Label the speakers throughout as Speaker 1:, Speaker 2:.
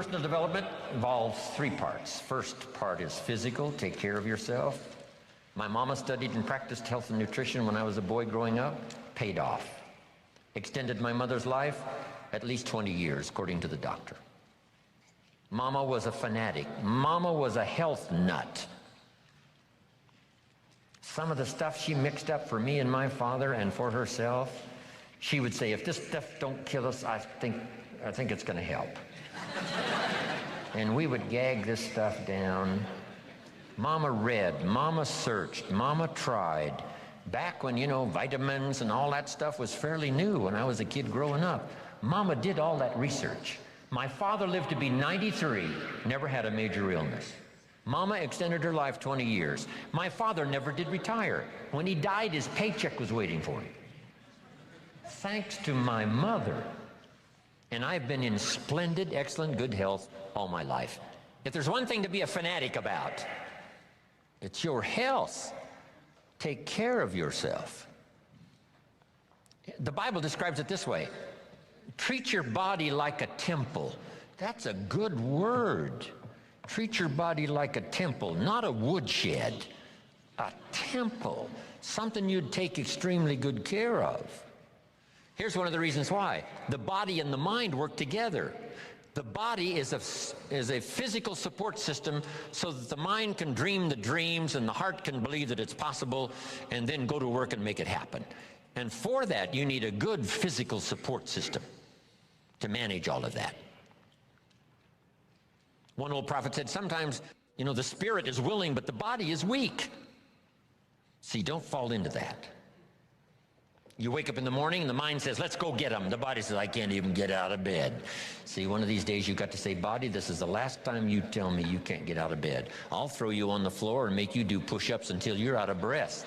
Speaker 1: personal development involves three parts. First part is physical, take care of yourself. My mama studied and practiced health and nutrition when I was a boy growing up, paid off. Extended my mother's life at least 20 years, according to the doctor. Mama was a fanatic. Mama was a health nut. Some of the stuff she mixed up for me and my father and for herself, she would say, if this stuff don't kill us, I think it's going to help. And we would gag this stuff down. Mama read, Mama searched, Mama tried. Back when, you know, vitamins and all that stuff was fairly new when I was a kid growing up, Mama did all that research. My father lived to be 93, never had a major illness. Mama extended her life 20 years. My father never did retire. When he died, his paycheck was waiting for him. Thanks to my mother. And I've been in splendid, excellent, good health all my life. If there's one thing to be a fanatic about, it's your health. Take care of yourself. The Bible describes it this way. Treat your body like a temple. That's a good word. Treat your body like a temple, not a woodshed. A temple, something you'd take extremely good care of. Here's one of the reasons why. The body and the mind work together. The body is a physical support system so that the mind can dream the dreams and the heart can believe that it's possible and then go to work and make it happen. And for that, you need a good physical support system to manage all of that. One old prophet said, sometimes, you know, the spirit is willing, but the body is weak. See, don't fall into that. You wake up in the morning and the mind says, let's go get them. The body says, I can't even get out of bed. See, one of these days you've got to say, body, this is the last time you tell me you can't get out of bed. I'll throw you on the floor and make you do push-ups until you're out of breath.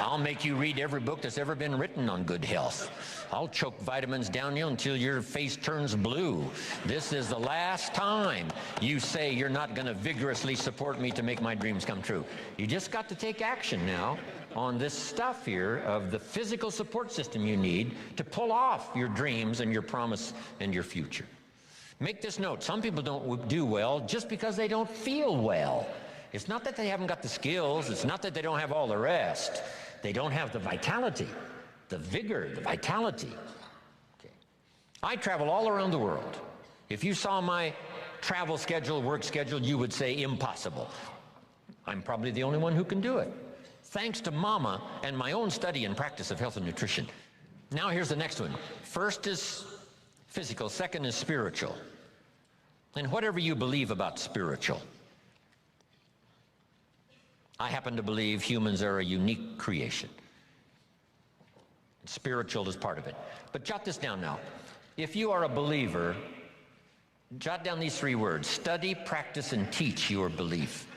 Speaker 1: I'll make you read every book that's ever been written on good health. I'll choke vitamins down you until your face turns blue. This is the last time you say you're not going to vigorously support me to make my dreams come true. You just got to take action now on this stuff here of the physical support system you need to pull off your dreams and your promise and your future. Make this note. Some people don't do well just because they don't feel well. It's not that they haven't got the skills. It's not that they don't have all the rest. They don't have the vitality, the vigor, the vitality. Okay. I travel all around the world. If you saw my travel schedule, work schedule, you would say impossible. I'm probably the only one who can do it. Thanks to Mama and my own study and practice of health and nutrition. Now here's the next one. First is physical, second is spiritual. And whatever you believe about spiritual, I happen to believe humans are a unique creation. Spiritual is part of it. But jot this down now. If you are a believer, jot down these three words: study, practice, and teach your belief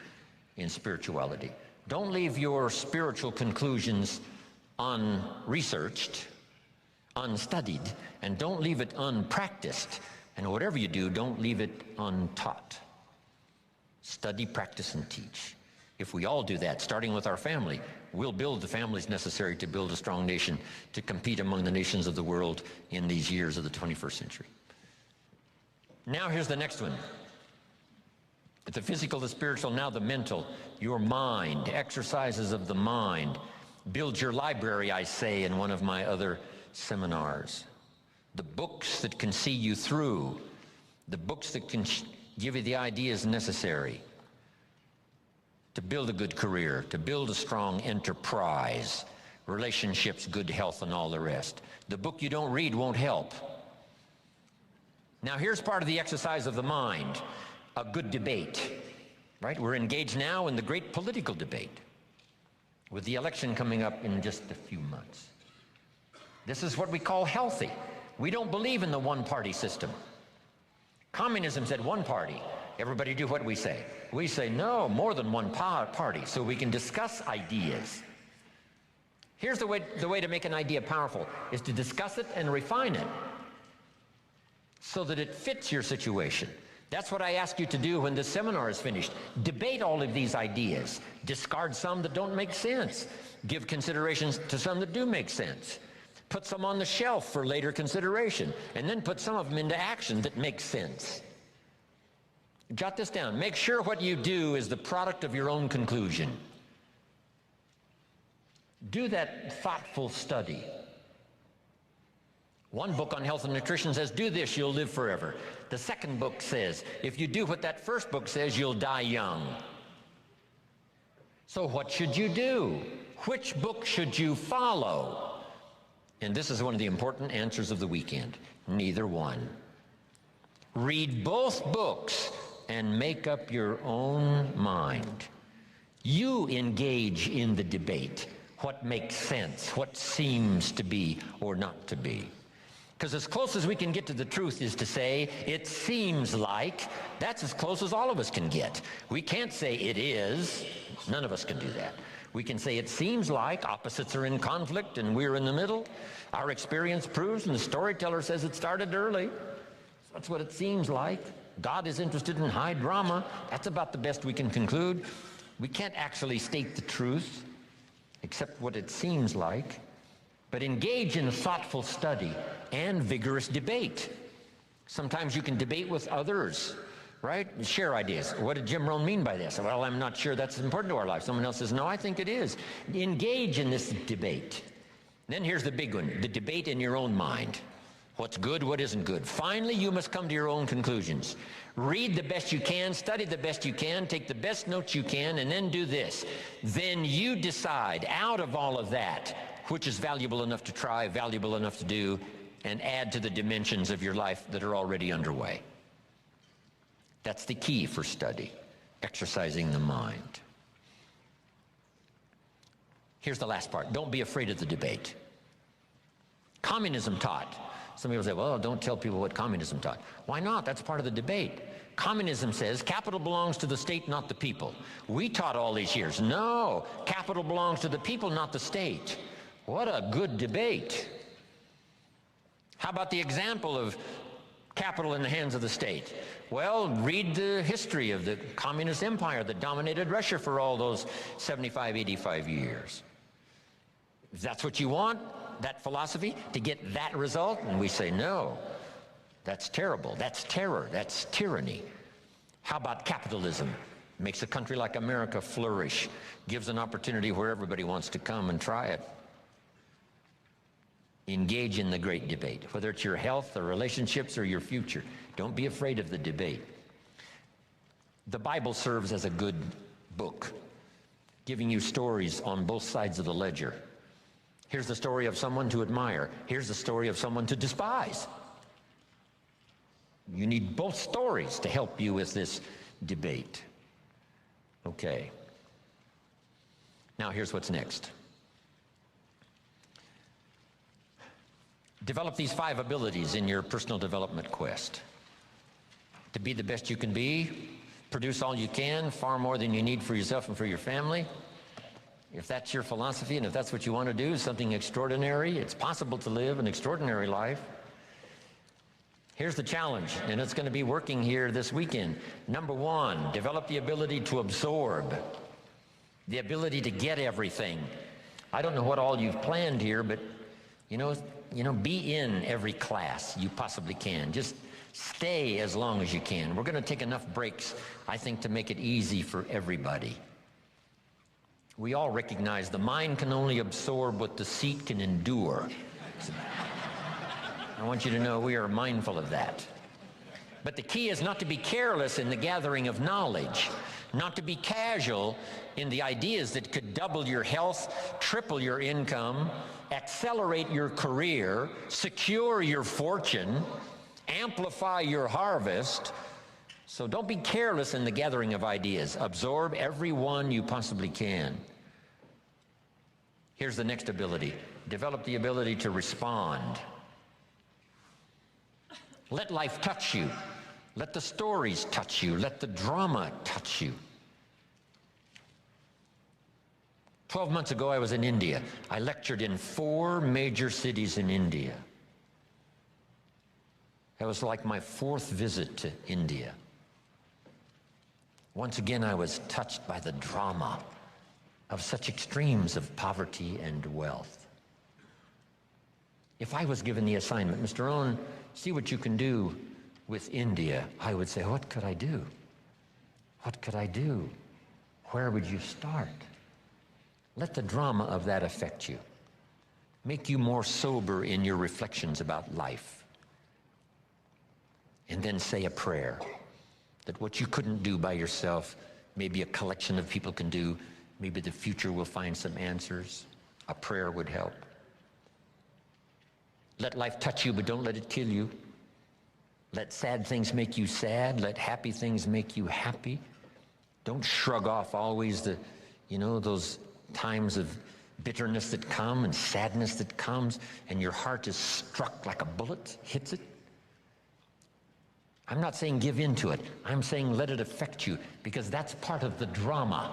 Speaker 1: in spirituality. Don't leave your spiritual conclusions unresearched, unstudied, and don't leave it unpracticed. And whatever you do, don't leave it untaught. Study, practice, and teach. If we all do that, starting with our family, we'll build the families necessary to build a strong nation to compete among the nations of the world in these years of the 21st century. Now here's the next one. The physical, the spiritual, now the mental. Your mind, exercises of the mind. Build your library, I say in one of my other seminars. The books that can see you through. The books that can give you the ideas necessary to build a good career, to build a strong enterprise, relationships, good health, and all the rest. The book you don't read won't help. Now here's part of the exercise of the mind. A good debate, right? We're engaged now in the great political debate with the election coming up in just a few months. This is what we call healthy. We don't believe in the one-party system. Communism said one party. Everybody do what we say. We say no, more than one party, so we can discuss ideas. Here's the way to make an idea powerful, is to discuss it and refine it so that it fits your situation. That's what I ask you to do when this seminar is finished. Debate all of these ideas. Discard some that don't make sense. Give considerations to some that do make sense. Put some on the shelf for later consideration, and then put some of them into action that make sense. Jot this down. Make sure what you do is the product of your own conclusion. Do that thoughtful study. One book on health and nutrition says, do this, you'll live forever. The second book says, if you do what that first book says, you'll die young. So what should you do? Which book should you follow? And this is one of the important answers of the weekend. Neither one. Read both books and make up your own mind. You engage in the debate. What makes sense, what seems to be or not to be. Because as close as we can get to the truth is to say, it seems like. That's as close as all of us can get. We can't say it is. None of us can do that. We can say it seems like, opposites are in conflict and we're in the middle. Our experience proves, and the storyteller says it started early. That's what it seems like. God is interested in high drama. That's about the best we can conclude. We can't actually state the truth, except what it seems like. But engage in thoughtful study and vigorous debate. Sometimes you can debate with others, right? Share ideas. What did Jim Rohn mean by this? Well, I'm not sure that's important to our life. Someone else says, no, I think it is. Engage in this debate. Then here's the big one, the debate in your own mind. What's good, what isn't good. Finally, you must come to your own conclusions. Read the best you can, study the best you can, take the best notes you can, and then do this. Then you decide out of all of that, which is valuable enough to try, valuable enough to do, and add to the dimensions of your life that are already underway. That's the key for study, exercising the mind. Here's the last part. Don't be afraid of the debate. Communism taught. Some people say, well, don't tell people what communism taught. Why not? That's part of the debate. Communism says capital belongs to the state, not the people. We taught all these years, no, capital belongs to the people, not the state. What a good debate. How about the example of capital in the hands of the state? Well, read the history of the communist empire that dominated Russia for all those 75, 85 years. If that's what you want, that philosophy, to get that result, and we say no, that's terrible, that's terror, that's tyranny. How about capitalism? Makes a country like America flourish, gives an opportunity where everybody wants to come and try it. Engage in the great debate, whether it's your health or relationships or your future. Don't be afraid of the debate. The Bible serves as a good book, giving you stories on both sides of the ledger. Here's the story of someone to admire. Here's the story of someone to despise. You need both stories to help you with this debate. Okay. Now here's what's next. Develop these 5 abilities in your personal development quest. To be the best you can be, produce all you can, far more than you need for yourself and for your family. If that's your philosophy and if that's what you want to do, something extraordinary, it's possible to live an extraordinary life. Here's the challenge, and it's going to be working here this weekend. Number 1, develop the ability to absorb, the ability to get everything. I don't know what all you've planned here, but you know, be in every class you possibly can. Just stay as long as you can. We're going to take enough breaks, I think, to make it easy for everybody. We all recognize the mind can only absorb what the seat can endure. I want you to know we are mindful of that. But the key is not to be careless in the gathering of knowledge, not to be casual in the ideas that could double your health, triple your income, accelerate your career, secure your fortune, amplify your harvest. So don't be careless in the gathering of ideas. Absorb every one you possibly can. Here's the next ability. Develop the ability to respond. Let life touch you. Let the stories touch you. Let the drama touch you. 12 months ago, I was in India. I lectured in 4 major cities in India. That was like my 4th visit to India. Once again, I was touched by the drama of such extremes of poverty and wealth. If I was given the assignment, Mr. Rohn, see what you can do with India, I would say, what could I do? What could I do? Where would you start? Let the drama of that affect you. Make you more sober in your reflections about life. And then say a prayer that what you couldn't do by yourself, maybe a collection of people can do. Maybe the future will find some answers. A prayer would help. Let life touch you, but don't let it kill you. Let sad things make you sad. Let happy things make you happy. Don't shrug off always the, those times of bitterness that come and sadness that comes, and your heart is struck like a bullet, hits it. I'm not saying give in to it. I'm saying let it affect you, because that's part of the drama.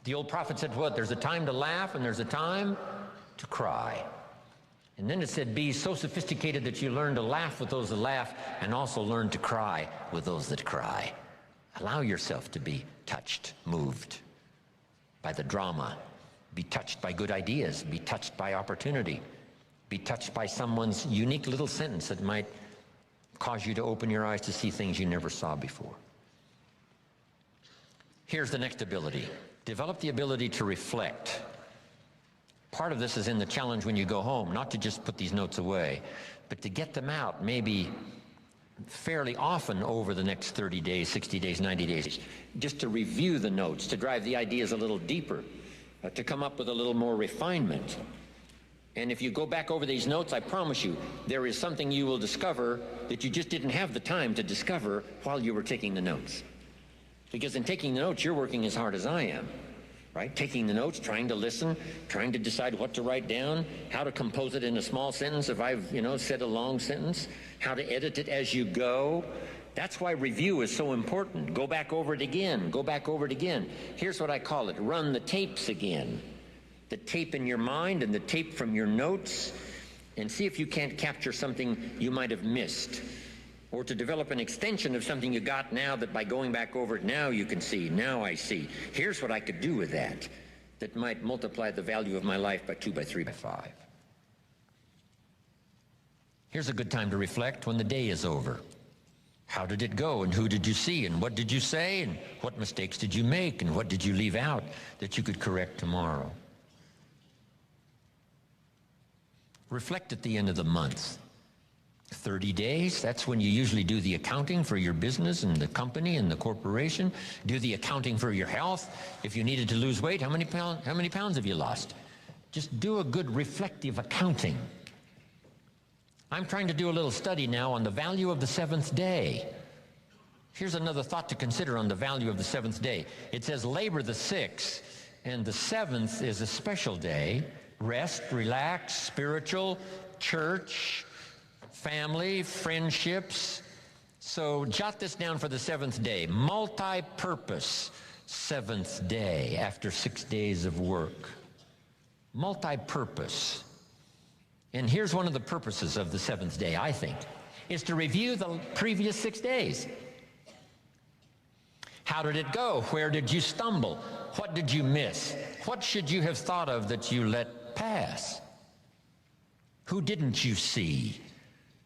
Speaker 1: The old prophet said what? There's a time to laugh and there's a time to cry. And then it said, be so sophisticated that you learn to laugh with those that laugh and also learn to cry with those that cry. Allow yourself to be touched, moved by the drama. Be touched by good ideas. Be touched by opportunity. Be touched by someone's unique little sentence that might cause you to open your eyes to see things you never saw before. Here's the next ability. Develop the ability to reflect. Part of this is in the challenge when you go home, not to just put these notes away, but to get them out maybe fairly often over the next 30 days, 60 days, 90 days, just to review the notes, to drive the ideas a little deeper, to come up with a little more refinement. And if you go back over these notes, I promise you, there is something you will discover that you just didn't have the time to discover while you were taking the notes. Because in taking the notes, you're working as hard as I am. Right? Taking the notes, trying to listen, trying to decide what to write down, how to compose it in a small sentence if I've, said a long sentence, how to edit it as you go. That's why review is so important. Go back over it again. Go back over it again. Here's what I call it. Run the tapes again. The tape in your mind and the tape from your notes, and see if you can't capture something you might have missed. Or to develop an extension of something you got now that by going back over it now you can see, now I see. Here's what I could do with that might multiply the value of my life by 2, by 3, by 5. Here's a good time to reflect when the day is over. How did it go, and who did you see, and what did you say, and what mistakes did you make, and what did you leave out that you could correct tomorrow? Reflect at the end of the month. 30 days, that's when you usually do the accounting for your business and the company and the corporation. Do the accounting for your health. If you needed to lose weight, how many pounds have you lost? Just do a good reflective accounting. I'm trying to do a little study now on the value of the seventh day. Here's another thought to consider on the value of the seventh day. It says labor the sixth, and the seventh is a special day. Rest, relax, spiritual, church, family, friendships. So jot this down for the seventh day. Multi-purpose seventh day after 6 days of work. Multi-purpose. And here's one of the purposes of the seventh day, I think, is to review the previous 6 days. How did it go? Where did you stumble? What did you miss? What should you have thought of that you let pass? Who didn't you see?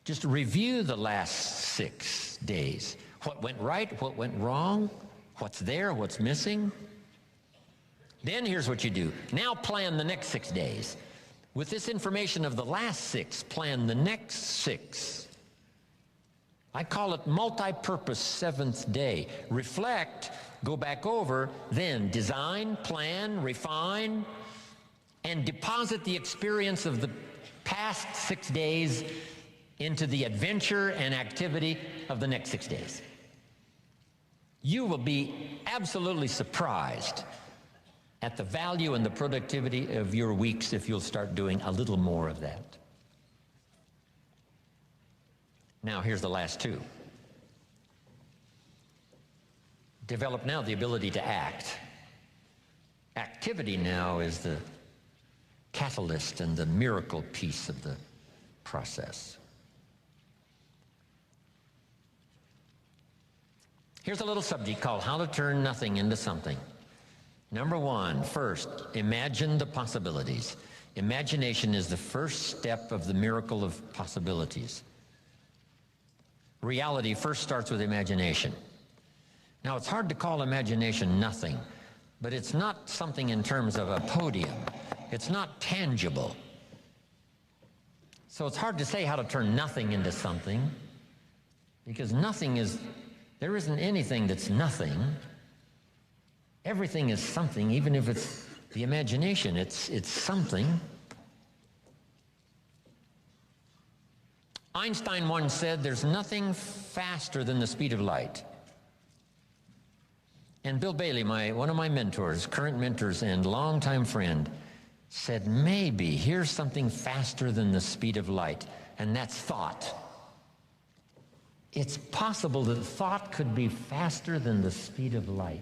Speaker 1: Just review the last 6 days. What went right? What went wrong? What's there? What's missing? Then here's what you do. Now plan the next 6 days. With this information of the last 6, plan the next 6. I call it multi-purpose seventh day. Reflect, go back over, then design, plan, refine, and deposit the experience of the past 6 days into the adventure and activity of the next 6 days. You will be absolutely surprised at the value and the productivity of your weeks if you'll start doing a little more of that. Now, here's the last 2. Develop now the ability to act. Activity now is the catalyst and the miracle piece of the process. Here's a little subject called How to Turn Nothing into Something. Number 1, first, imagine the possibilities. Imagination is the first step of the miracle of possibilities. Reality first starts with imagination. Now, it's hard to call imagination nothing, but it's not something in terms of a podium. It's not tangible. So it's hard to say how to turn nothing into something, because there isn't anything that's nothing. Everything is something, even if it's the imagination, it's something. Einstein once said, there's nothing faster than the speed of light. And Bill Bailey, one of my mentors, current mentors and longtime friend, said, maybe here's something faster than the speed of light, and that's thought. It's possible that thought could be faster than the speed of light.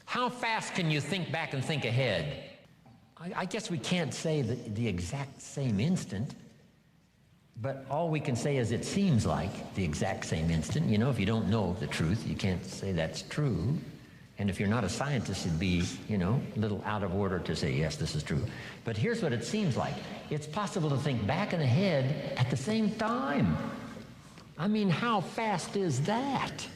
Speaker 1: How fast can you think back and think ahead? I guess we can't say the exact same instant, but all we can say is it seems like the exact same instant. You know, if you don't know the truth, you can't say that's true. And if you're not a scientist, it'd be, you know, a little out of order to say, yes, this is true. But here's what it seems like. It's possible to think back and ahead at the same time. I mean, how fast is that?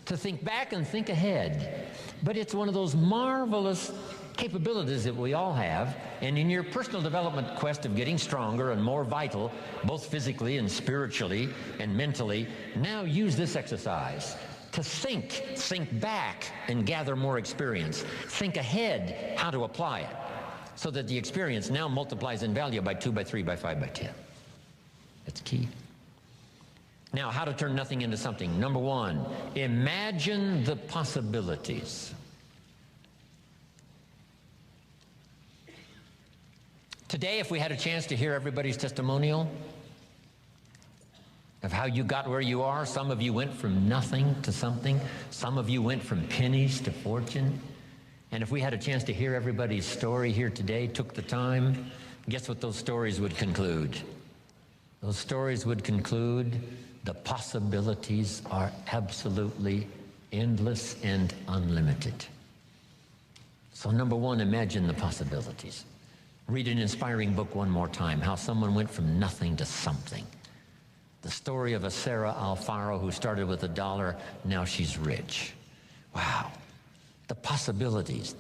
Speaker 1: To think back and think ahead. But it's one of those marvelous capabilities that we all have, and in your personal development quest of getting stronger and more vital, both physically and spiritually and mentally, now use this exercise to think back and gather more experience. Think ahead how to apply it, so that the experience now multiplies in value by 2, by 3, by 5, by 10. That's key. Now, how to turn nothing into something. Number one, imagine the possibilities. Today, if we had a chance to hear everybody's testimonial of how you got where you are, some of you went from nothing to something, some of you went from pennies to fortune, and if we had a chance to hear everybody's story here today, took the time, guess what those stories would conclude? Those stories would conclude the possibilities are absolutely endless and unlimited. So number one, imagine the possibilities. Read an inspiring book one more time, how someone went from nothing to something. The story of a Sarah Alfaro who started with $1, now she's rich. Wow. The possibilities,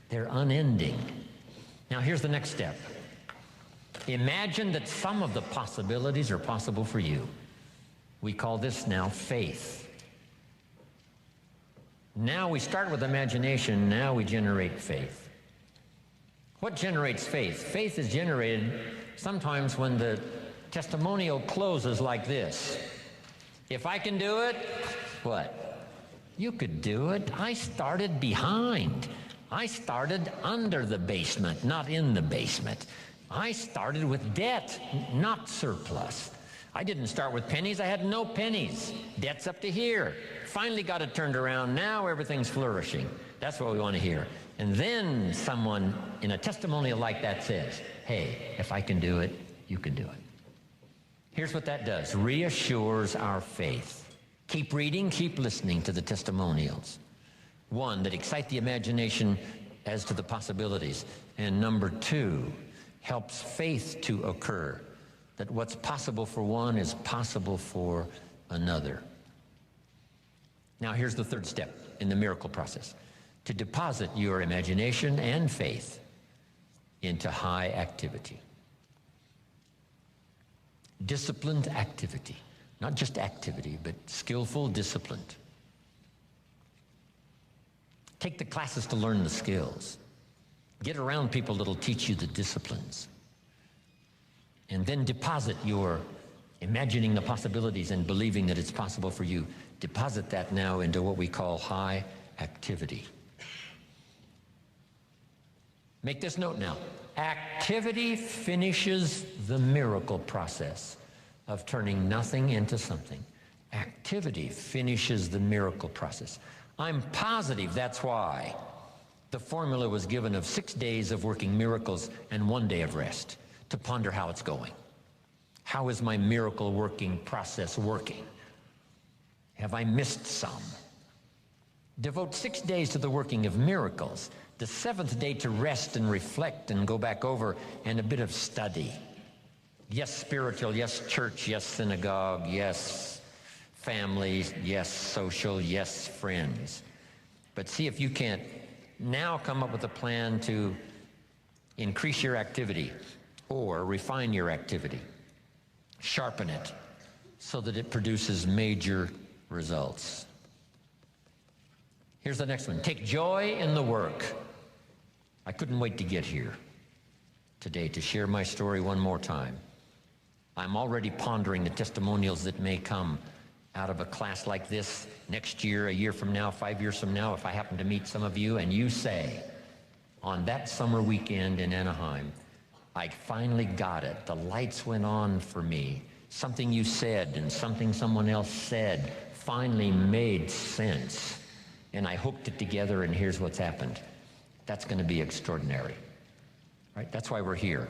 Speaker 1: they're unending. Now here's the next step. Imagine that some of the possibilities are possible for you. We call this now faith. Now we start with imagination, now we generate faith. What generates faith? Faith is generated sometimes when the testimonial closes like this. If I can do it, what? You could do it. I started behind. I started under the basement, not in the basement. I started with debt, not surplus. I didn't start with pennies. I had no pennies. Debt's up to here. Finally got it turned around. Now everything's flourishing. That's what we want to hear. And then someone in a testimonial like that says, hey, if I can do it, you can do it. Here's what that does. Reassures our faith. Keep reading, keep listening to the testimonials. One, that excite the imagination as to the possibilities. And number two, helps faith to occur. That what's possible for one is possible for another. Now here's the third step in the miracle process. To deposit your imagination and faith into high activity. Disciplined activity. Not just activity, but skillful, disciplined. Take the classes to learn the skills. Get around people that'll teach you the disciplines. And then deposit your imagining the possibilities and believing that it's possible for you. Deposit that now into what we call high activity. Make this note now. Activity finishes the miracle process of turning nothing into something. Activity finishes the miracle process. I'm positive that's why the formula was given of 6 days of working miracles and 1 day of rest, to ponder how it's going. How is my miracle working process working? Have I missed some? Devote 6 days to the working of miracles, the 7th day to rest and reflect and go back over, and a bit of study. Yes, spiritual. Yes, church. Yes, synagogue. Yes, family. Yes, social. Yes, friends. But see if you can't now come up with a plan to increase your activity or refine your activity, sharpen it so that it produces major results. Here's the next one. Take joy in the work. I couldn't wait to get here today to share my story one more time. I'm already pondering the testimonials that may come out of a class like this next year, a year from now, 5 years from now, if I happen to meet some of you and you say, on that summer weekend in Anaheim, I finally got it. The lights went on for me. Something you said and something someone else said finally made sense. And I hooked it together, and here's what's happened. That's going to be extraordinary. Right? That's why we're here,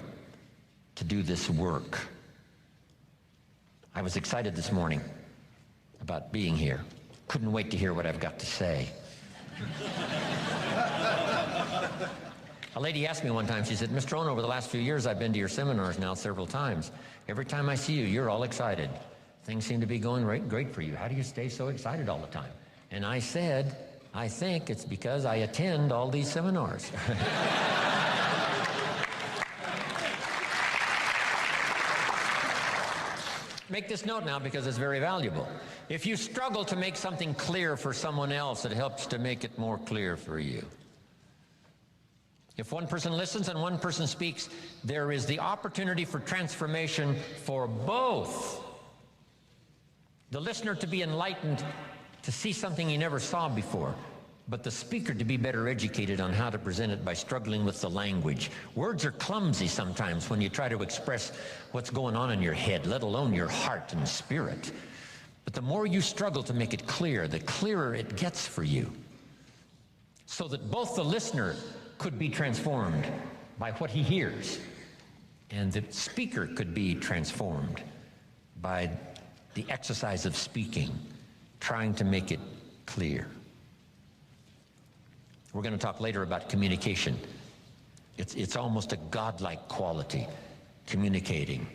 Speaker 1: to do this work. I was excited this morning about being here. Couldn't wait to hear what I've got to say. A lady asked me one time, she said, Mr. Rohn, over the last few years, I've been to your seminars now several times. Every time I see you, you're all excited. Things seem to be going great for you. How do you stay so excited all the time? And I said, I think it's because I attend all these seminars. Make this note now because it's very valuable. If you struggle to make something clear for someone else, it helps to make it more clear for you. If one person listens and one person speaks, there is the opportunity for transformation for both. The listener to be enlightened, to see something he never saw before, but the speaker to be better educated on how to present it by struggling with the language. Words are clumsy sometimes when you try to express what's going on in your head, let alone your heart and spirit. But the more you struggle to make it clear, the clearer it gets for you, so that both the listener could be transformed by what he hears, and the speaker could be transformed by the exercise of speaking, trying to make it clear. We're going to talk later about communication. It's almost a godlike quality, communicating,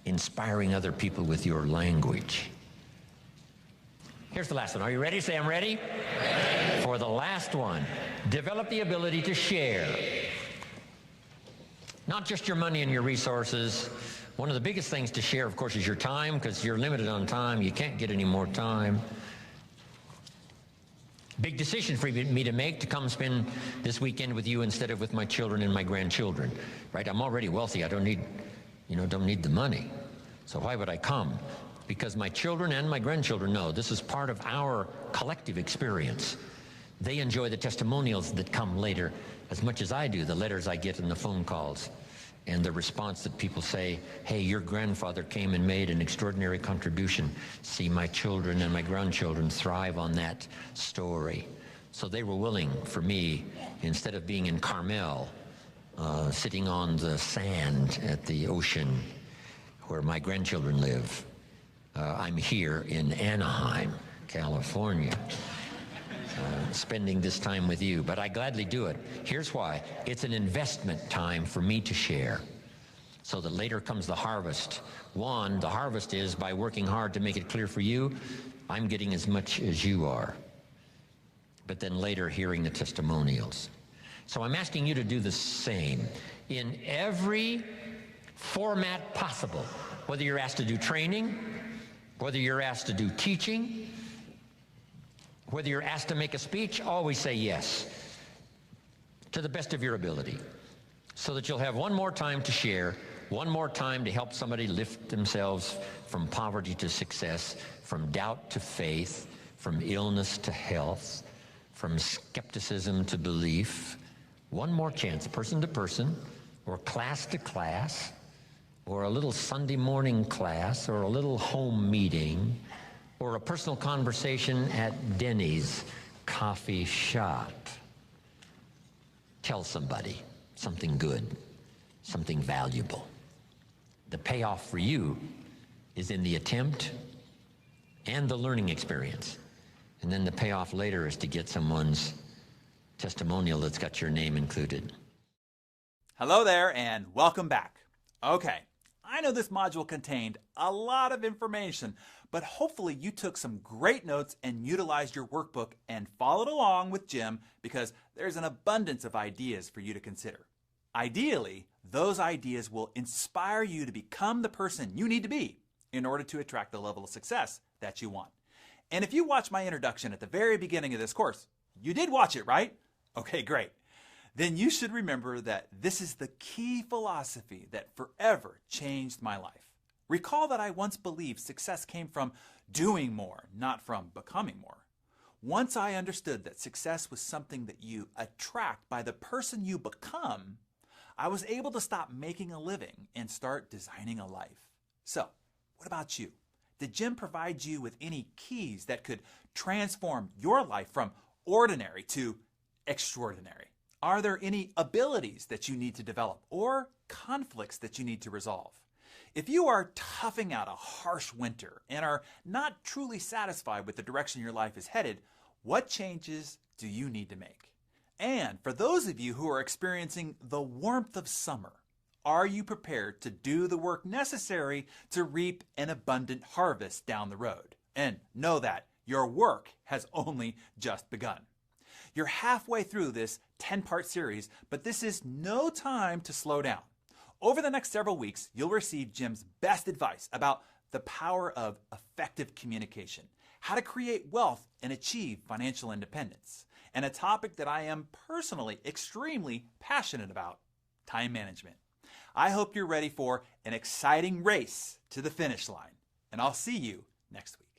Speaker 1: inspiring other people with your language. Here's the last one. Are you ready? Say, I'm ready. Ready. For the last one, develop the ability to share. Not just your money and your resources. One of the biggest things to share, of course, is your time, because you're limited on time. You can't get any more time. Big decision for me to make, to come spend this weekend with you instead of with my children and my grandchildren. Right? I'm already wealthy. I don't need the money. So why would I come? Because my children and my grandchildren know this is part of our collective experience. They enjoy the testimonials that come later as much as I do, the letters I get and the phone calls, and the response that people say, hey, your grandfather came and made an extraordinary contribution. See, my children and my grandchildren thrive on that story. So they were willing for me, instead of being in Carmel, sitting on the sand at the ocean where my grandchildren live, I'm here in Anaheim, California, spending this time with you. But I gladly do it. Here's why. It's an investment time for me to share, so that later comes the harvest. One, the harvest is by working hard to make it clear for you, I'm getting as much as you are. But then later, hearing the testimonials. So I'm asking you to do the same in every format possible, whether you're asked to do training, whether you're asked to do teaching, whether you're asked to make a speech, always say yes to the best of your ability, so that you'll have one more time to share, one more time to help somebody lift themselves from poverty to success, from doubt to faith, from illness to health, from skepticism to belief. One more chance, person to person, or class to class, or a little Sunday morning class, or a little home meeting, or a personal conversation at Denny's coffee shop. Tell somebody something good, something valuable. The payoff for you is in the attempt and the learning experience. And then the payoff later is to get someone's testimonial that's got your name included.
Speaker 2: Hello there, and welcome back. Okay, I know this module contained a lot of information, but hopefully you took some great notes and utilized your workbook and followed along with Jim, because there's an abundance of ideas for you to consider. Ideally, those ideas will inspire you to become the person you need to be in order to attract the level of success that you want. And if you watched my introduction at the very beginning of this course, you did watch it, right? Okay, great. Then you should remember that this is the key philosophy that forever changed my life. Recall that I once believed success came from doing more, not from becoming more. Once I understood that success was something that you attract by the person you become, I was able to stop making a living and start designing a life. So, what about you? Did Jim provide you with any keys that could transform your life from ordinary to extraordinary? Are there any abilities that you need to develop or conflicts that you need to resolve? If you are toughing out a harsh winter and are not truly satisfied with the direction your life is headed, what changes do you need to make? And for those of you who are experiencing the warmth of summer, are you prepared to do the work necessary to reap an abundant harvest down the road? And know that your work has only just begun. You're halfway through this 10-part series, but this is no time to slow down. Over the next several weeks, you'll receive Jim's best advice about the power of effective communication, how to create wealth and achieve financial independence, and a topic that I am personally extremely passionate about, time management. I hope you're ready for an exciting race to the finish line, and I'll see you next week.